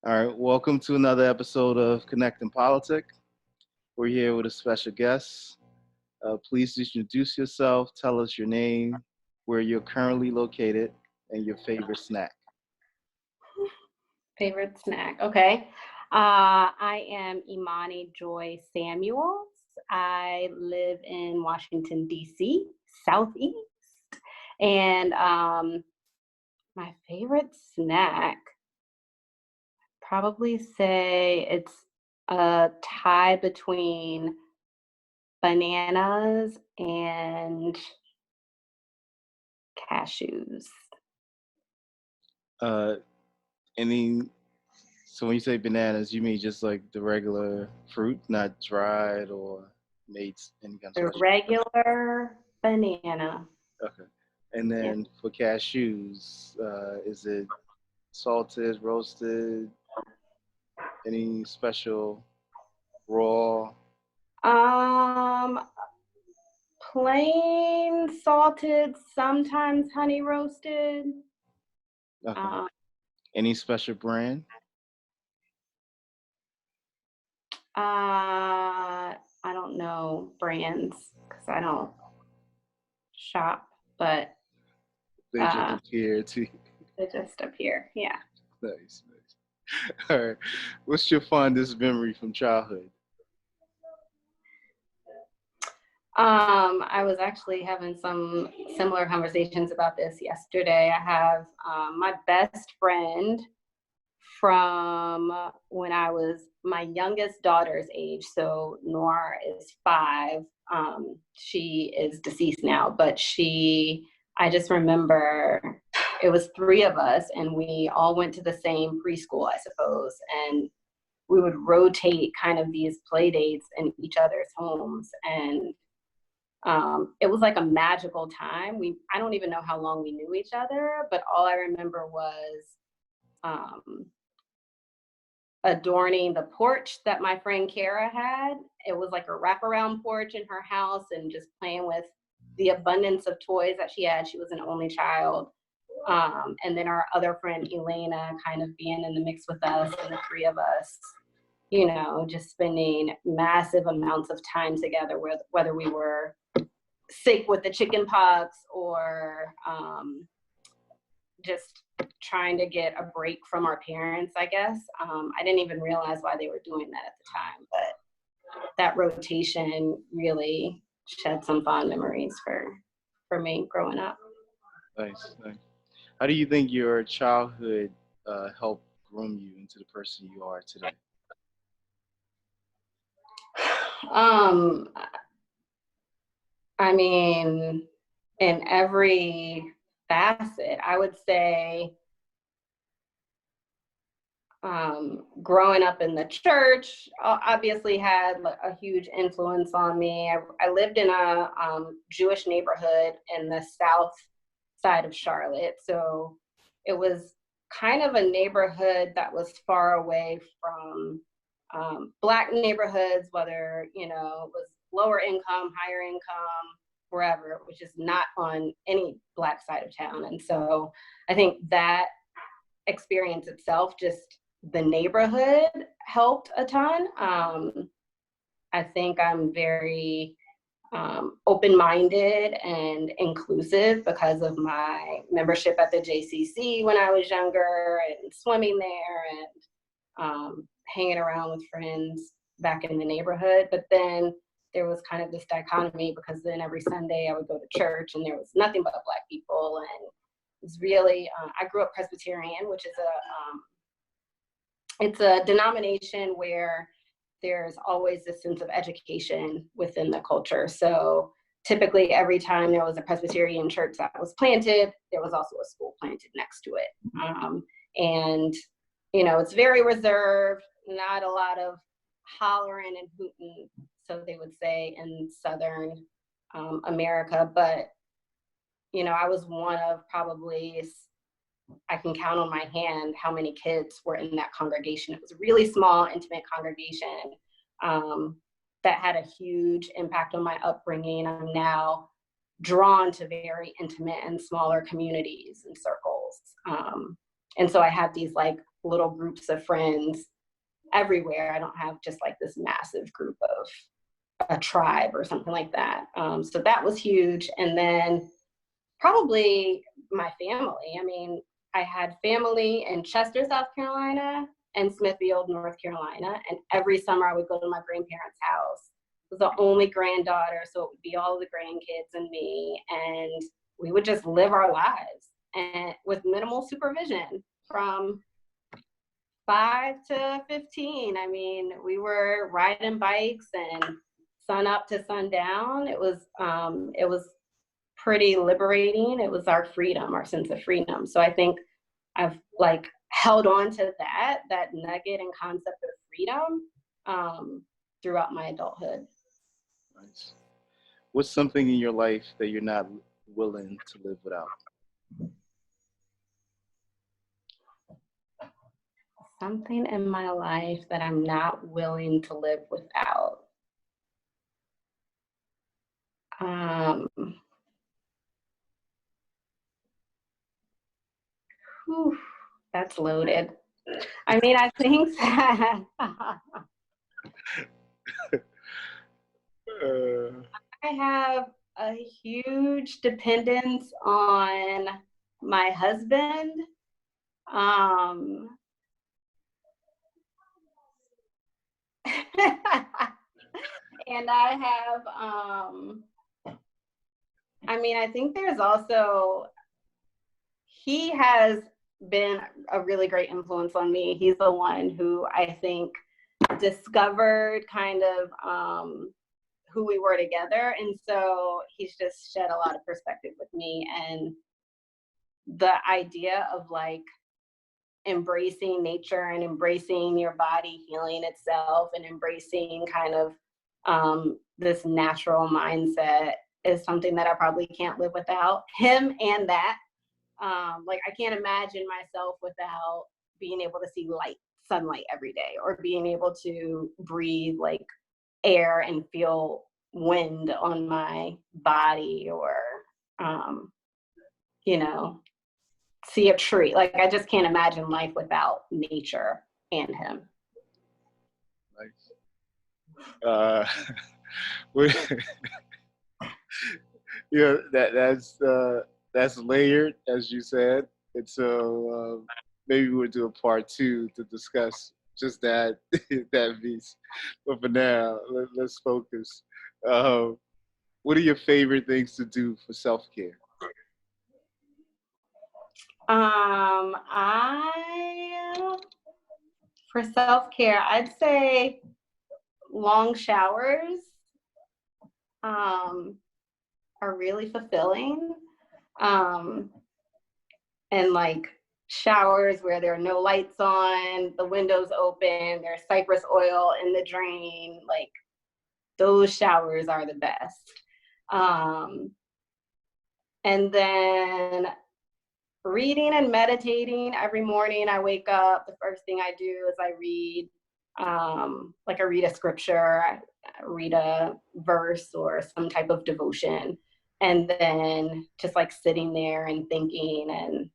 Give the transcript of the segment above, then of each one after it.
All right, welcome to another episode of Connecting Politic. We're here with a special guest. Please introduce yourself, tell us your name, where you're currently located, and your favorite snack. Favorite snack. Okay. I am Imani Joy Samuels. I live in Washington, D.C., Southeast. And my favorite snack, probably say it's a tie between bananas and cashews. Uh, any, so when you say bananas, you mean just like the regular fruit, not dried or made any kind of The special? regular banana. Okay. And Yeah. then for cashews, is it salted, roasted, any special raw? Um, Plain salted, sometimes honey roasted. Okay. Um, Any special brand? I don't know brands because I don't shop, but They just appear to they just appear. Yeah. nice, nice. All right. What's your fondest memory from childhood? I was actually having some similar conversations about this yesterday. I have my best friend from when I was my youngest daughter's age. So Noir is 5. She is deceased now, but I just remember it was 3 of us and we all went to the same preschool, I suppose. And we would rotate kind of these play dates in each other's homes. And it was like a magical time. I don't even know how long we knew each other, but all I remember was adorning the porch that my friend Kara had. It was like a wraparound porch in her house and just playing with the abundance of toys that she had. She was an only child. And then our other friend Elena kind of being in the mix with us, and the 3 of us, just spending massive amounts of time together, whether we were sick with the chicken pox or just trying to get a break from our parents, I guess. I didn't even realize why they were doing that at the time, but that rotation really shed some fond memories for me growing up. Nice, nice. How do you think your childhood helped groom you into the person you are today? I mean, in every facet, I would say growing up in the church obviously had a huge influence on me. I lived in a Jewish neighborhood in the south side of Charlotte. So it was kind of a neighborhood that was far away from Black neighborhoods, whether, it was lower income, higher income, wherever, which is not on any Black side of town. And so I think that experience itself, just the neighborhood, helped a ton. I think I'm very open-minded and inclusive because of my membership at the JCC when I was younger, and swimming there, and hanging around with friends back in the neighborhood. But then there was kind of this dichotomy, because then every Sunday I would go to church and there was nothing but Black people. And it was really, I grew up Presbyterian, which is it's a denomination where there's always this sense of education within the culture. So typically every time there was a Presbyterian church that was planted, there was also a school planted next to it. And, it's very reserved, not a lot of hollering and hooting, so they would say, in Southern America. But, I was one of probably, I can count on my hand how many kids were in that congregation. It was a really small, intimate congregation that had a huge impact on my upbringing. I'm now drawn to very intimate and smaller communities and circles. And so I have these like little groups of friends everywhere. I don't have just like this massive group of a tribe or something like that. So that was huge. And then probably my family. I mean, I had family in Chester, South Carolina, and Smithfield, North Carolina. And every summer I would go to my grandparents' house. I was the only granddaughter, so it would be all the grandkids and me. And we would just live our lives and with minimal supervision from 5 to 15. I mean, we were riding bikes and sun up to sundown. It was pretty liberating. It was our freedom, our sense of freedom. So I think I've like held on to that nugget and concept of freedom throughout my adulthood. Nice. What's something in your life that you're not willing to live without? Something in my life that I'm not willing to live without. Whew, that's loaded. I mean, I think that I have a huge dependence on my husband. And I have, I mean, I think there's also, he has been a really great influence on me. He's the one who I think discovered kind of who we were together. And so he's just shed a lot of perspective with me. And the idea of like embracing nature and embracing your body healing itself and embracing kind of this natural mindset is something that I probably can't live without him. And that like I can't imagine myself without being able to see sunlight every day, or being able to breathe like air and feel wind on my body, or you know, see a tree. Like I just can't imagine life without nature and him. Nice. Yeah, that's layered, as you said, and so maybe we'll do a part 2 to discuss just that that piece. But for now, let's focus. What are your favorite things to do for self-care? For self-care, I'd say long showers are really fulfilling. And like showers where there are no lights on, the windows open, there's cypress oil in the drain, like those showers are the best. And then reading and meditating every morning. I wake up, the first thing I do is I read, like I read a scripture, I read a verse or some type of devotion, and then just like sitting there and thinking and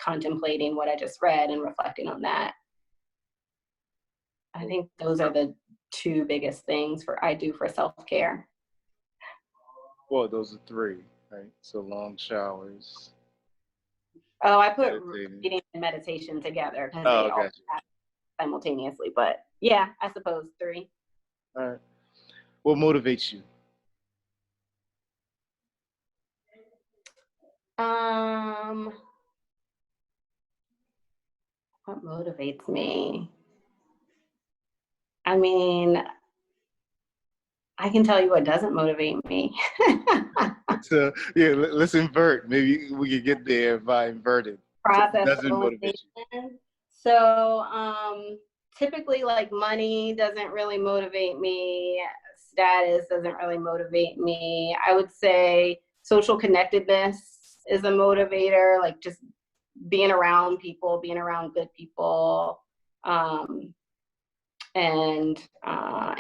contemplating what I just read and reflecting on that. I think those are the 2 biggest things I do for self-care. Well, those are 3, right? So long showers. Oh, I put reading and meditation together because they all happen simultaneously. But yeah, I suppose 3. All right. What motivates you? What motivates me? I mean, I can tell you what doesn't motivate me. So yeah, let's invert. Maybe we could get there by inverting. Process Doesn't motivate you. So typically like money doesn't really motivate me. Status doesn't really motivate me. I would say social connectedness is a motivator, like just being around people, being around good people, and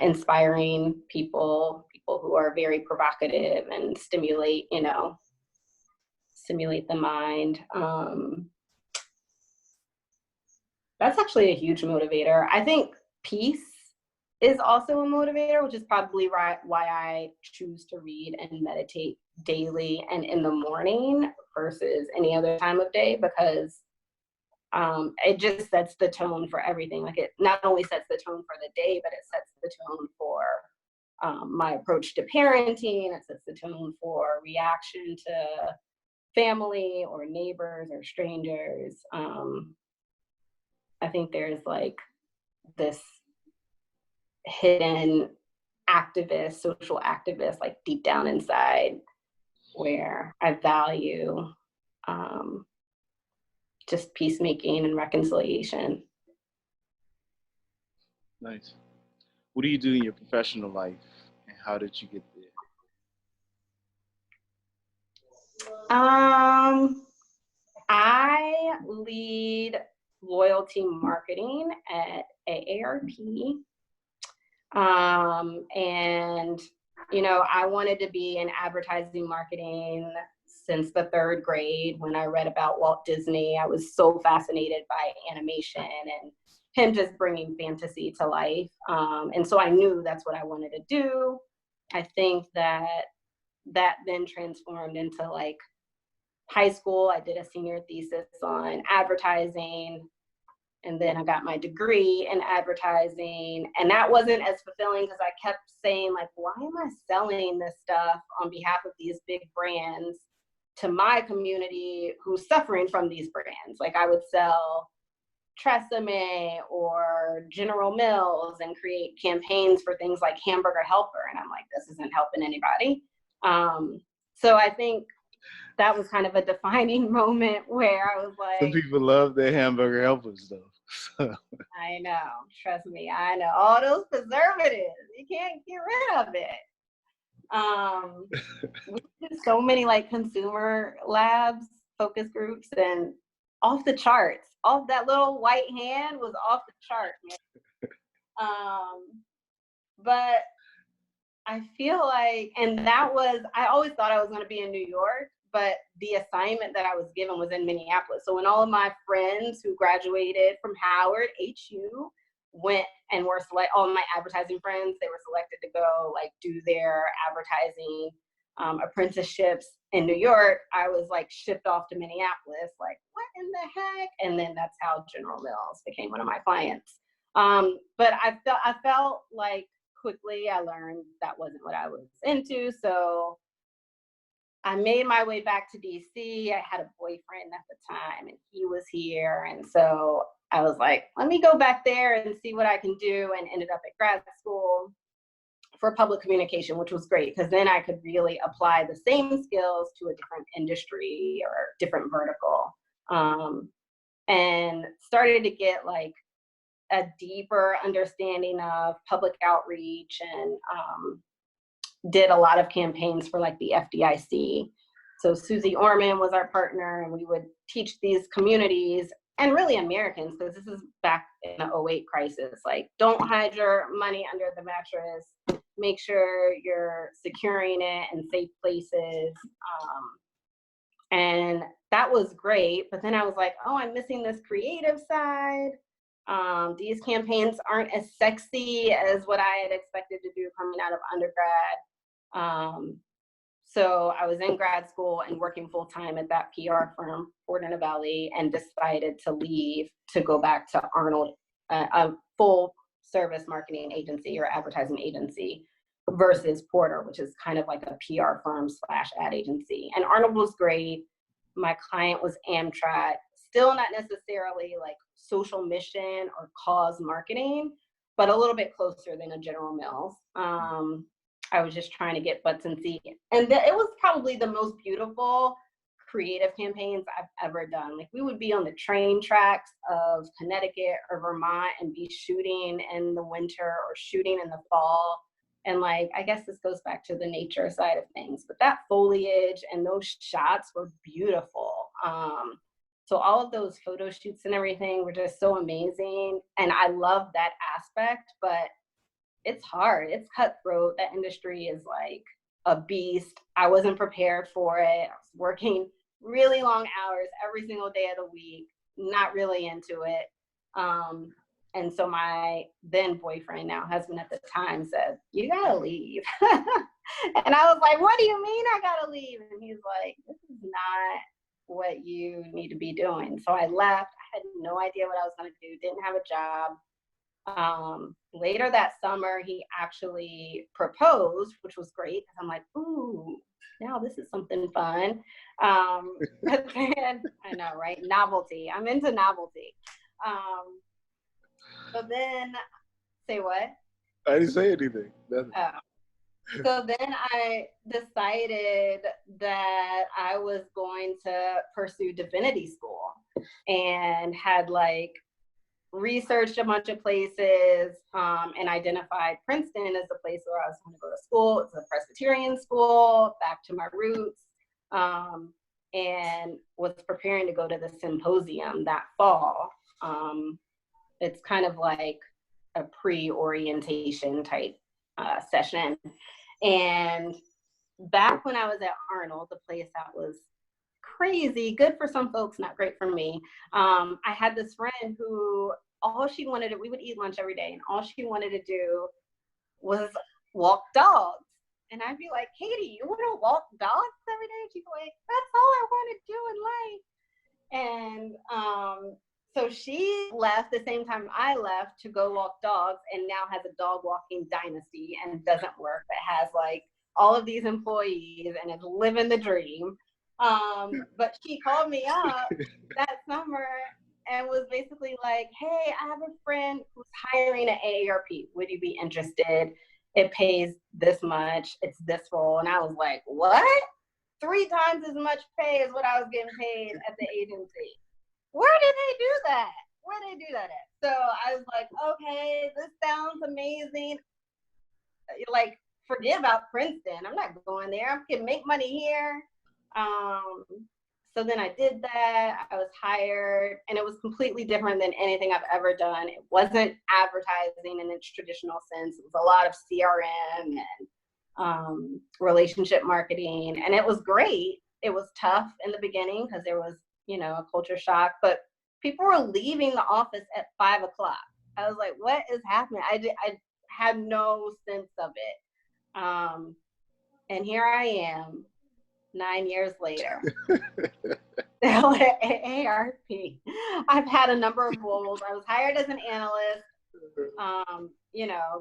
inspiring people who are very provocative and stimulate the mind. That's actually a huge motivator. I think peace is also a motivator, which is probably why I choose to read and meditate daily and in the morning versus any other time of day, because it just sets the tone for everything. Like, it not only sets the tone for the day, but it sets the tone for my approach to parenting. It sets the tone for reaction to family or neighbors or strangers. I think there's like this hidden activist, social activist, like deep down inside, where I value just peacemaking and reconciliation. Nice. What do you do in your professional life, and how did you get there? I lead loyalty marketing at AARP. And, you know, I wanted to be in advertising marketing since the third grade. When I read about Walt Disney, I was so fascinated by animation and him just bringing fantasy to life. And so I knew that's what I wanted to do. I think that then transformed into like high school. I did a senior thesis on advertising, and then I got my degree in advertising, and that wasn't as fulfilling because I kept saying, like, why am I selling this stuff on behalf of these big brands to my community who's suffering from these brands? Like, I would sell Tresemme or General Mills and create campaigns for things like Hamburger Helper, and I'm like, this isn't helping anybody. So I think that was kind of a defining moment where I was Some like, people love their hamburger helpers, though. I know, trust me, I know. All those preservatives, you can't get rid of it. We did so many like consumer labs, focus groups, and off the charts. Off that little white hand was off the chart, man. But I feel like, and that was, I always thought I was going to be in New York, but the assignment that I was given was in Minneapolis. So when all of my friends who graduated from Howard, HU, went and were select, all of my advertising friends, they were selected to go like do their advertising apprenticeships in New York, I was like shipped off to Minneapolis, like, what in the heck? And then that's how General Mills became one of my clients. But I felt like quickly I learned that wasn't what I was into. So I made my way back to DC. I had a boyfriend at the time and he was here. And so I was like, let me go back there and see what I can do, and ended up at grad school for public communication, which was great because then I could really apply the same skills to a different industry or different vertical. And started to get like a deeper understanding of public outreach, and did a lot of campaigns for like the FDIC. So Susie Orman was our partner, and we would teach these communities and really Americans, because this is back in the '08 crisis, like, don't hide your money under the mattress, make sure you're securing it in safe places. And that was great. But then I was like, oh, I'm missing this creative side. These campaigns aren't as sexy as what I had expected to do coming out of undergrad. So I was in grad school and working full time at that PR firm, Ford and Valley, and decided to leave to go back to Arnold, a full service marketing agency or advertising agency, versus Porter, which is kind of like a PR firm / ad agency. And Arnold was great. My client was Amtrak, still not necessarily like social mission or cause marketing, but a little bit closer than a General Mills. I was just trying to get butts in seats. And it was probably the most beautiful creative campaigns I've ever done. Like, we would be on the train tracks of Connecticut or Vermont and be shooting in the winter or shooting in the fall. And like, I guess this goes back to the nature side of things, but that foliage and those shots were beautiful. So all of those photo shoots and everything were just so amazing. And I love that aspect, but it's hard. It's cutthroat. That industry is like a beast. I wasn't prepared for it. I was working really long hours every single day of the week, not really into it. And so my then boyfriend, now husband at the time, said, "You gotta leave." And I was like, "What do you mean I gotta leave?" And he's like, "This is not what you need to be doing." So I left. I had no idea what I was gonna do, didn't have a job. Later that summer, he actually proposed, which was great because I'm like, "Ooh, now this is something fun." But then, I know, right? Novelty. I'm into novelty. Um, so then, say what? I didn't say anything. Oh. So then I decided that I was going to pursue divinity school, and had like researched a bunch of places, and identified Princeton as the place where I was going to go to school. It's a Presbyterian school, back to my roots, and was preparing to go to the symposium that fall. It's kind of like a pre-orientation type session. And back when I was at Arnold, the place that was crazy, good for some folks, not great for me, I had this friend who all she wanted to, we would eat lunch every day, and all she wanted to do was walk dogs. And I'd be like, "Katie, you want to walk dogs every day?" And she'd be like, "That's all I want to do in life." And so she left the same time I left to go walk dogs, and now has a dog walking dynasty, and doesn't work, but has like all of these employees and is living the dream. But she called me up that summer and was basically like, "Hey, I have a friend who's hiring an AARP. Would you be interested? It pays this much. It's this role." And I was like, "What? 3 times as much pay as what I was getting paid at the agency. Where did they do that? Where did they do that at?" So I was like, "Okay, this sounds amazing. Like, forget about Princeton. I'm not going there. I can make money here." So then I did that. I was hired, and it was completely different than anything I've ever done. It wasn't advertising in its traditional sense. It was a lot of CRM and relationship marketing, and it was great. It was tough in the beginning because there was, a culture shock, but people were leaving the office at 5 o'clock. I was like, "What is happening?" I had no sense of it. And here I am 9 years later. AARP. I've had a number of roles. I was hired as an analyst,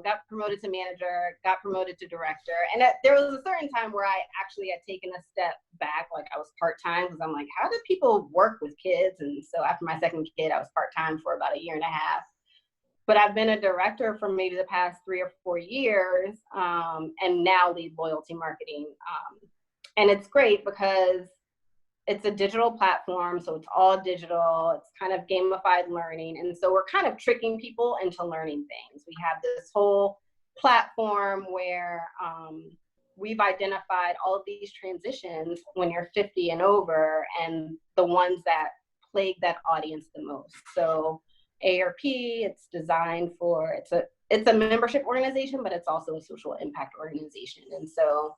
got promoted to manager, got promoted to director. And there was a certain time where I actually had taken a step back, like I was part-time, because I'm like, how do people work with kids? And so after my second kid, I was part-time for about a year and a half. But I've been a director for maybe the past 3 or 4 years, and now lead loyalty marketing. And it's great because it's a digital platform, so it's all digital. It's kind of gamified learning. And so we're kind of tricking people into learning things. We have this whole platform where we've identified all of these transitions when you're 50 and over, and the ones that plague that audience the most. So ARP, it's designed for, it's a membership organization, but it's also a social impact organization. And so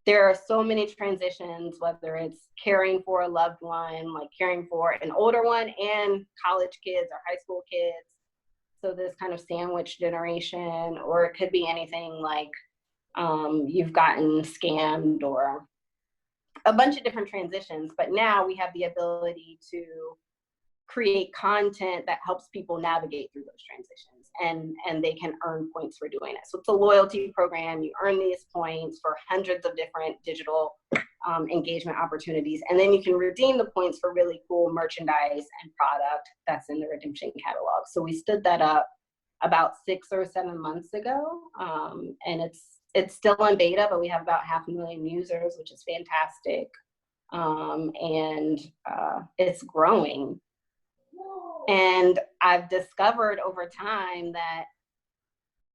there are so many transitions, whether it's caring for a loved one, like caring for an older one, and college kids or high school kids. So this kind of sandwich generation, or it could be anything like you've gotten scammed, or a bunch of different transitions. But now we have the ability to create content that helps people navigate through those transitions, and they can earn points for doing it. So it's a loyalty program. You earn these points for hundreds of different digital engagement opportunities, and then you can redeem the points for really cool merchandise and product that's in the redemption catalog. So we stood that up about 6 or 7 months ago, and it's still in beta, but we have about 500,000 users, which is fantastic, and it's growing. And I've discovered over time that,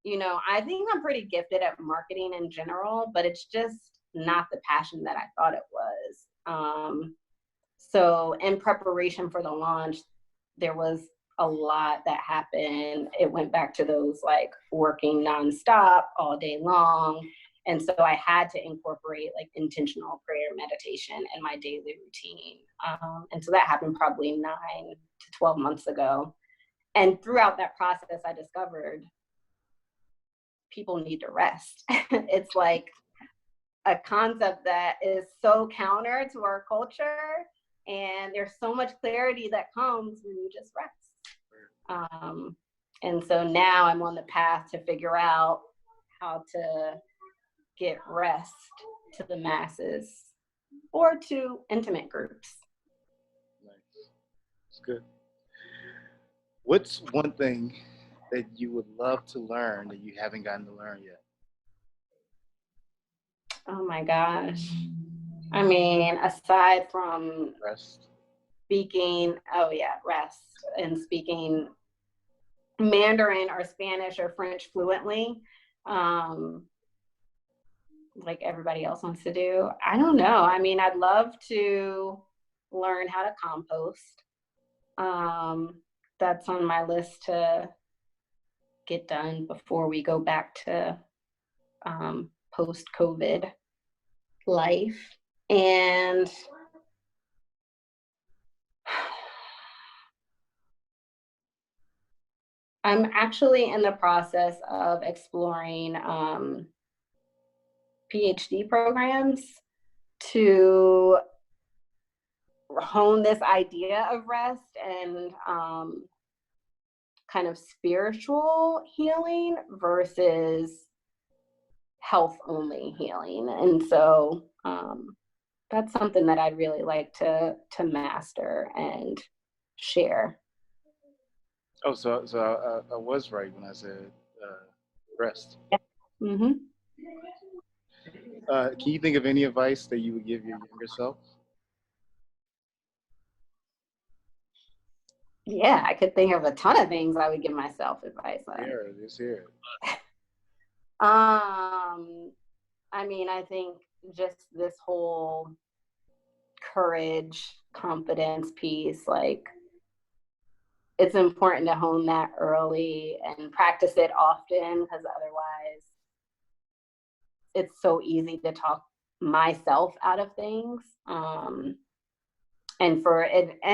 I think I'm pretty gifted at marketing in general, but it's just not the passion that I thought it was. So in preparation for the launch, there was a lot that happened. It went back to those like working nonstop all day long. And so I had to incorporate like intentional prayer meditation in my daily routine. And so that happened probably 9 to 12 months ago. And throughout that process, I discovered people need to rest. It's like a concept that is so counter to our culture. And there's so much clarity that comes when you just rest. And so now I'm on the path to figure out how to get rest to the masses or to intimate groups. Nice. It's good. What's one thing that you would love to learn that you haven't gotten to learn yet? Oh my gosh. I mean, aside from Rest. speaking, rest, and speaking Mandarin or Spanish or French fluently, like everybody else wants to do. I don't know. I mean, I'd love to learn how to compost. That's on my list to get done before we go back to post-COVID life. And I'm actually in the process of exploring PhD programs to hone this idea of rest and kind of spiritual healing versus health only healing. And so that's something that I'd really like to master and share. Oh, so I was right when I said rest. Yeah. Mm-hmm. Can you think of any advice that you would give your younger self? Yeah, I could think of a ton of things I would give myself advice on. Here, let's hear it. I mean, I think just this whole courage, confidence piece, like it's important to hone that early and practice it often, because otherwise it's so easy to talk myself out of things. And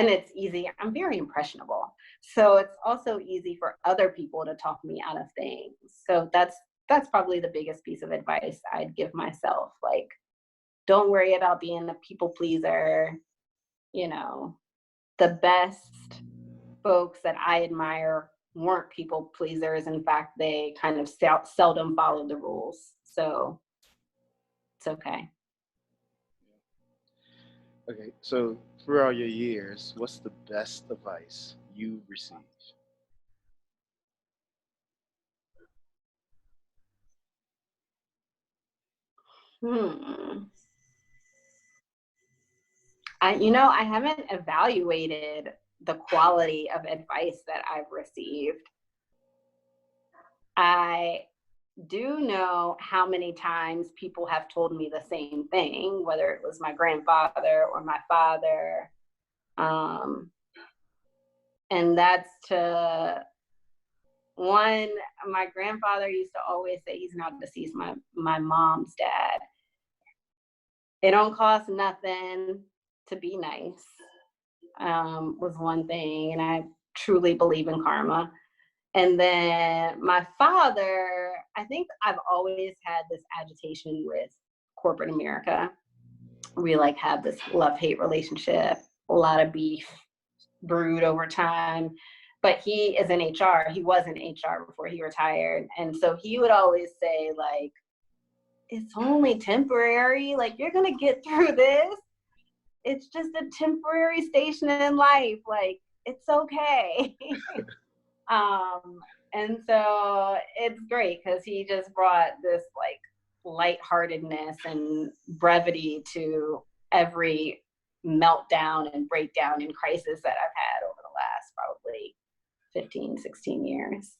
it's easy. I'm very impressionable. So it's also easy for other people to talk me out of things. So that's probably the biggest piece of advice I'd give myself. Like, don't worry about being a people pleaser. You know, the best folks that I admire weren't people pleasers. In fact, they kind of seldom followed the rules. So it's okay. Okay, so throughout your years, what's the best advice you received? I haven't evaluated the quality of advice that I've received. I do know how many times people have told me the same thing, whether it was my grandfather or my father. And that's to one, my grandfather used to always say he's not deceased, my mom's dad. It don't cost nothing to be nice, was one thing. And I truly believe in karma. And then my father, I think I've always had this agitation with corporate America. We like have this love-hate relationship, a lot of beef brewed over time. But he is in HR. He was in HR before he retired. And so he would always say, like, it's only temporary. Like, you're going to get through this. It's just a temporary station in life. Like, it's okay. And so it's great because he just brought this like lightheartedness and brevity to every meltdown and breakdown and crisis that I've had over the last probably 15, 16 years.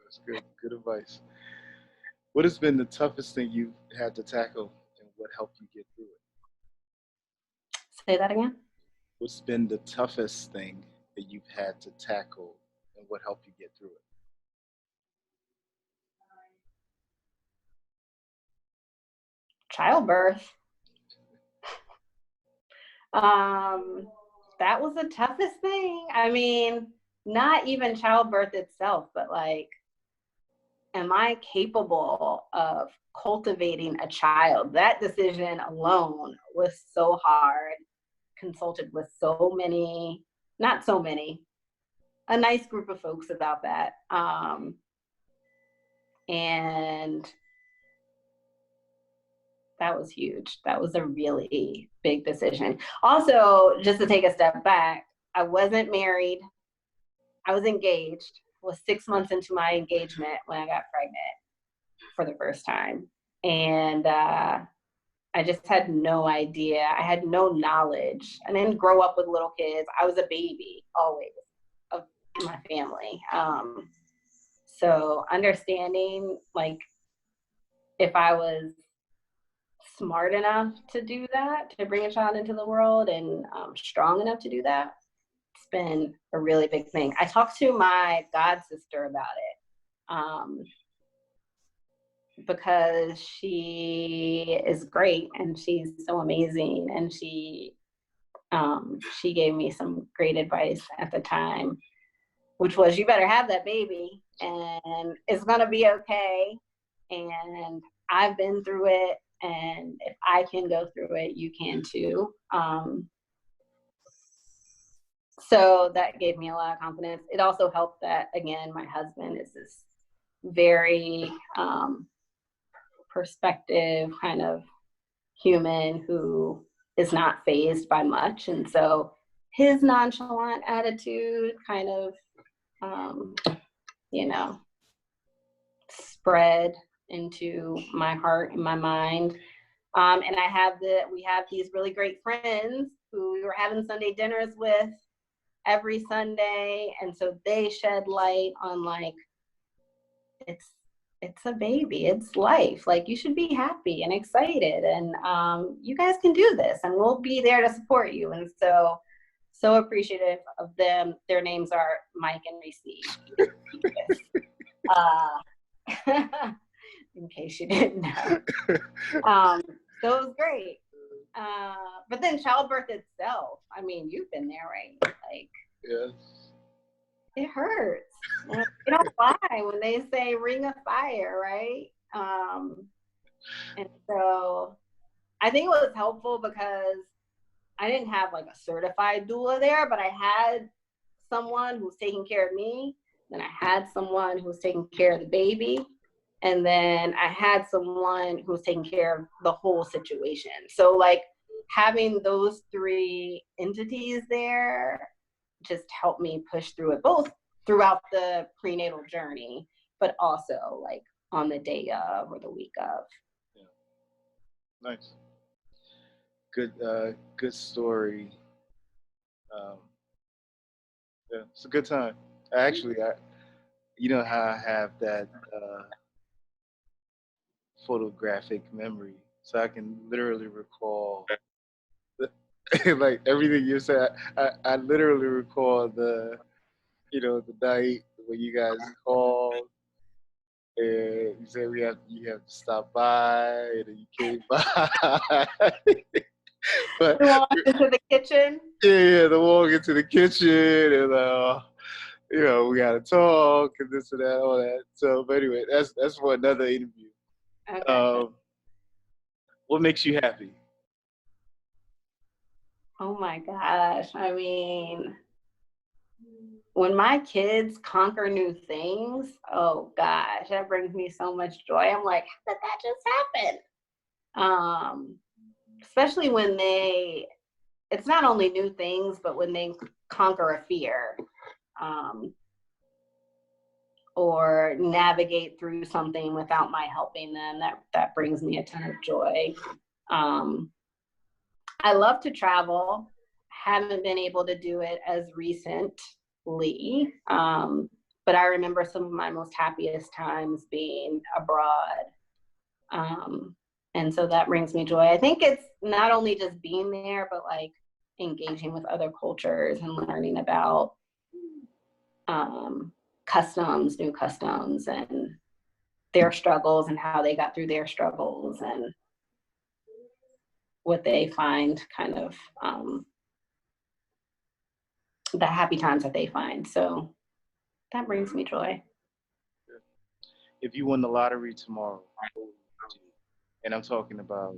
That's good. Good advice. What has been the toughest thing you've had to tackle, and what helped you get through it? Say that again? What's been the toughest thing that you've had to tackle, and what helped you get through it? Childbirth. that was the toughest thing. I mean, not even childbirth itself, but like, am I capable of cultivating a child? That decision alone was so hard. Consulted with so many, not so many, a nice group of folks about that. And that was huge. That was a really big decision. Also, just to take a step back, I wasn't married. I was engaged. Was 6 months into my engagement when I got pregnant for the first time. And I just had no idea. I had no knowledge. I didn't grow up with little kids. I was a baby always of my family. So understanding like if I was smart enough to do that, to bring a child into the world and strong enough to do that, it's been a really big thing. I talked to my god sister about it because she is great and she's so amazing, and she gave me some great advice at the time, which was, you better have that baby and it's gonna be okay. And I've been through it, and if I can go through it, you can too. So that gave me a lot of confidence. It also helped that, again, my husband is this very perspective kind of human who is not fazed by much. And so his nonchalant attitude kind of, you know, spread into my heart and my mind. And we have these really great friends who we were having Sunday dinners with every Sunday. And so they shed light on like, it's a baby, it's life. Like, you should be happy and excited, and you guys can do this, and we'll be there to support you. And so appreciative of them. Their names are Mike and Reese. In case you didn't know. So it was great. But then childbirth itself, I mean, you've been there, right? Like, Yes. It hurts. You don't lie when they say ring of fire, right? And so I think it was helpful because I didn't have like a certified doula there, but I had someone who was taking care of me. Then I had someone who was taking care of the baby. And then I had someone who was taking care of the whole situation. So like having those three entities there just helped me push through it, both throughout the prenatal journey, but also like on the day of or the week of. Yeah. Nice. Good story. Yeah, it's a good time. Actually, you know how I have that photographic memory, so I can literally recall like everything you said. I literally recall the the night when you guys called and you said you have to stop by, and then you came by. But We walked into the kitchen. yeah, the walk into the kitchen and we gotta talk and this and that, all that. So, but anyway, that's for another interview. Okay. What makes you happy? Oh my gosh. I mean, when my kids conquer new things, oh gosh, that brings me so much joy. I'm like, how did that just happen? Especially when it's not only new things, but when they conquer a fear, or navigate through something without my helping them, that brings me a ton of joy. I love to travel. Haven't been able to do it as recently, but I remember some of my most happiest times being abroad. And so that brings me joy. I think it's not only just being there, but like engaging with other cultures and learning about new customs and their struggles and how they got through their struggles and what they find kind of the happy times that they find. So that brings me joy. If you won the lottery tomorrow, what would you do? And I'm talking about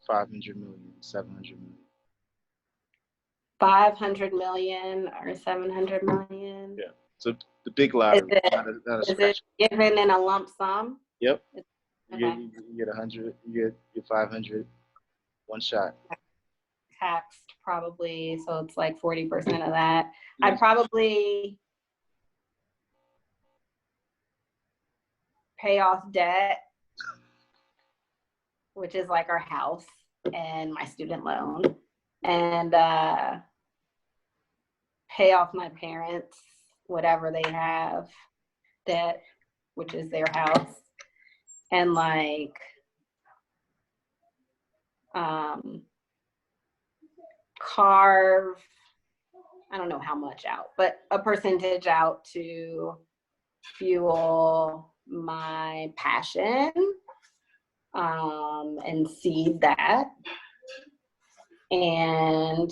500 million, 700 million. 500 million or 700 million. Yeah. So the big Is lottery, it, not a is it special. given in a lump sum? Yep. Okay. You get 100, you get your 500, one shot. Taxed probably, so it's like 40% of that. Yeah. I'd probably pay off debt, which is like our house and my student loan, and pay off my parents, whatever they have, debt, which is their house, and like carve, I don't know how much out, but a percentage out to fuel my passion, and seed that, and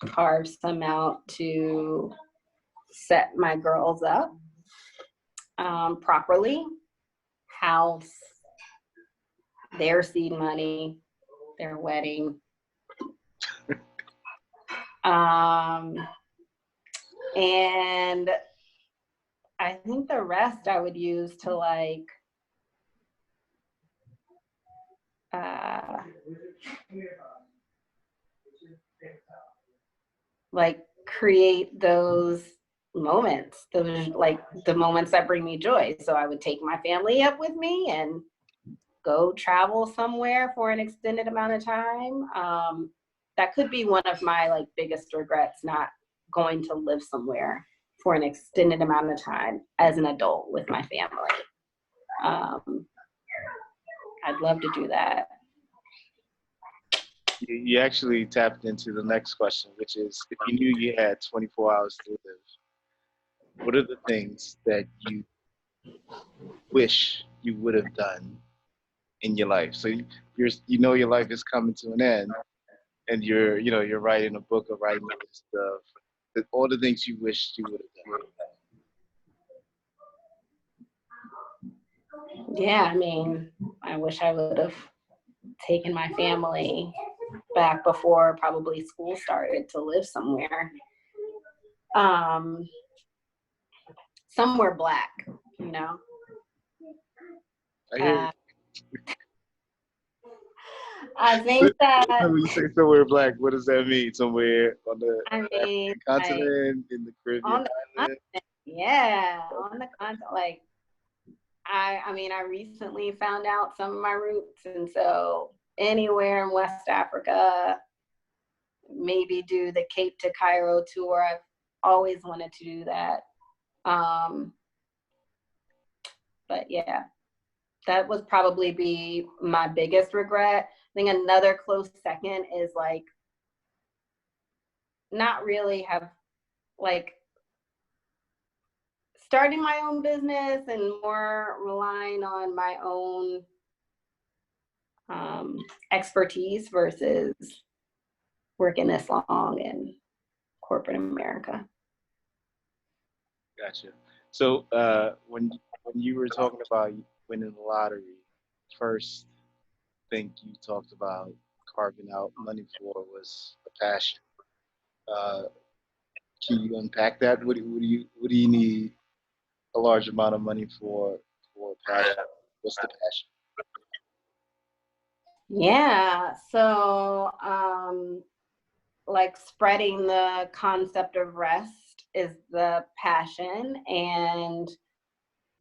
carve some out to set my girls up properly, house, their seed money, their wedding, and I think the rest I would use to like create those moments, those like the moments that bring me joy. So I would take my family up with me and go travel somewhere for an extended amount of time. That could be one of my like biggest regrets, not going to live somewhere for an extended amount of time as an adult with my family. I'd love to do that. You actually tapped into the next question, which is if you knew you had 24 hours to live, what are the things that you wish you would have done in your life? So you know your life is coming to an end, and you're writing a book or writing a list of all the things you wish you would have done. Yeah, I mean, I wish I would have taken my family back before probably school started to live somewhere. Somewhere Black, you know. I hear I think that when you say somewhere Black, what does that mean? Somewhere on the I mean, continent, in the Caribbean on the island? continent, yeah, on the continent. Like, I mean, I recently found out some of my roots, and so anywhere in West Africa, maybe do the Cape to Cairo tour. I've always wanted to do that. But yeah, that would probably be my biggest regret. I think another close second is like not really have like starting my own business and more relying on my own expertise versus working this long in corporate America. Gotcha. So when you were talking about winning the lottery, first thing you talked about carving out money for was a passion. Uh, can you unpack that? What do you need a large amount of money for a passion? What's the passion? Yeah, so like spreading the concept of rest is the passion, and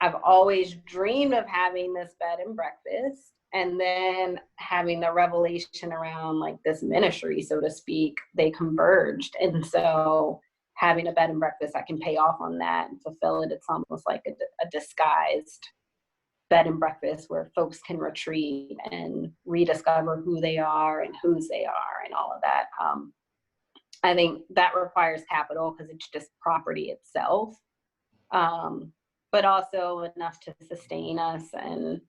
I've always dreamed of having this bed and breakfast, and then having the revelation around like this ministry, so to speak, they converged. And so having a bed and breakfast, I can pay off on that and fulfill it. It's almost like a disguised bed and breakfast where folks can retreat and rediscover who they are and whose they are and all of that. I think that requires capital because it's just property itself. But also enough to sustain us and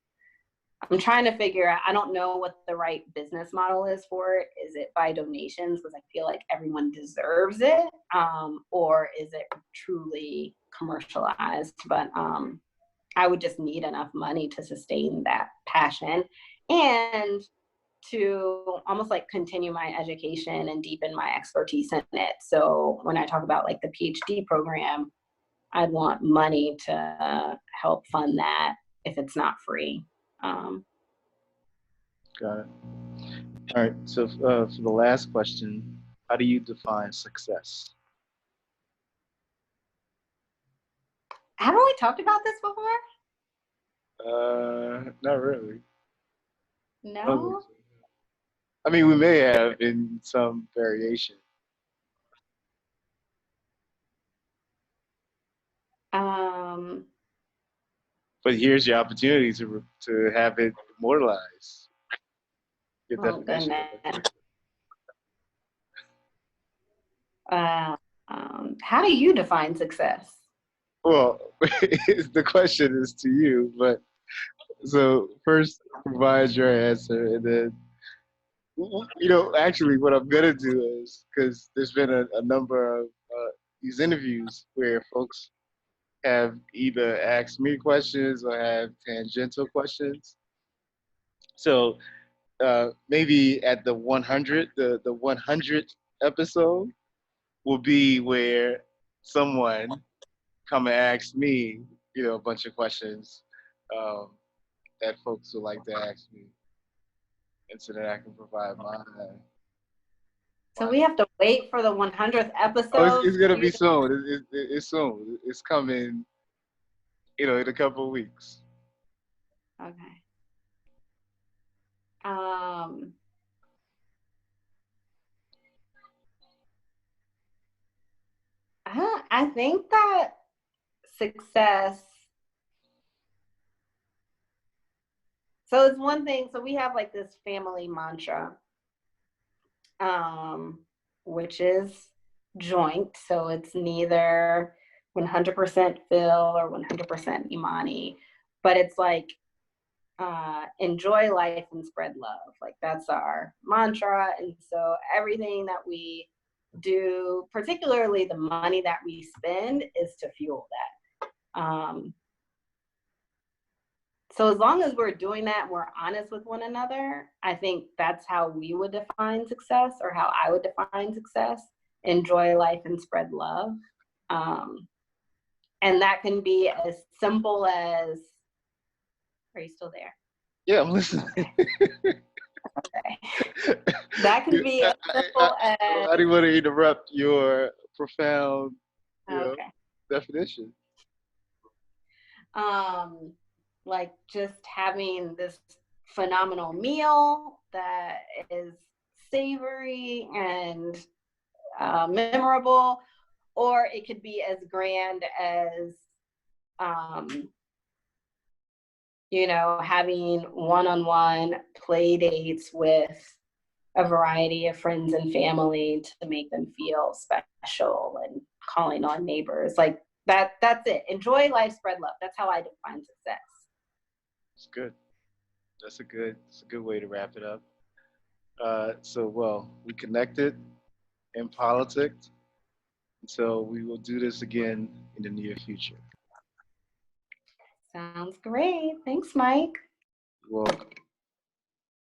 I'm trying to figure out, I don't know what the right business model is for it. Is it by donations? Because I feel like everyone deserves it. Or is it truly commercialized? But I would just need enough money to sustain that passion and to almost like continue my education and deepen my expertise in it. So when I talk about like the PhD program, I'd want money to help fund that if it's not free. Got it. All right. So for the last question, how do you define success? Haven't we talked about this before? Not really. No. I mean, we may have in some variation. But here's your opportunity to have it immortalized. Your Oh definition. goodness. How do you define success? Well, the question is to you, but so first provide your answer, and then actually, what I'm gonna do is because there's been a number of these interviews where folks have either asked me questions or have tangential questions. So maybe at the 100, the 100th episode will be where someone come and ask me, a bunch of questions that folks would like to ask me, and so that I can provide mine. So we have to wait for the 100th episode. Oh, it's gonna be soon. It's soon. It's coming, in a couple of weeks. Okay. I think that success. So it's one thing. So we have like this family mantra, which is joint. So it's neither 100% Phil or 100% Imani, but it's like enjoy life and spread love. Like that's our mantra. And so everything that we do, particularly the money that we spend, is to fuel that. So as long as we're doing that, we're honest with one another, I think that's how we would define success, or how I would define success. Enjoy life and spread love. And that can be as simple as, are you still there? Yeah, I'm listening. Okay. That can be as simple as. I didn't want to interrupt your profound definition. Like just having this phenomenal meal that is savory and memorable, or it could be as grand as having one-on-one play dates with a variety of friends and family to make them feel special, and calling on neighbors. Like that's it. Enjoy life, spread love. That's how I define success. It's good. That's a good way to wrap it up. We connected in politics. So we will do this again in the near future. Sounds great. Thanks, Mike. You're welcome.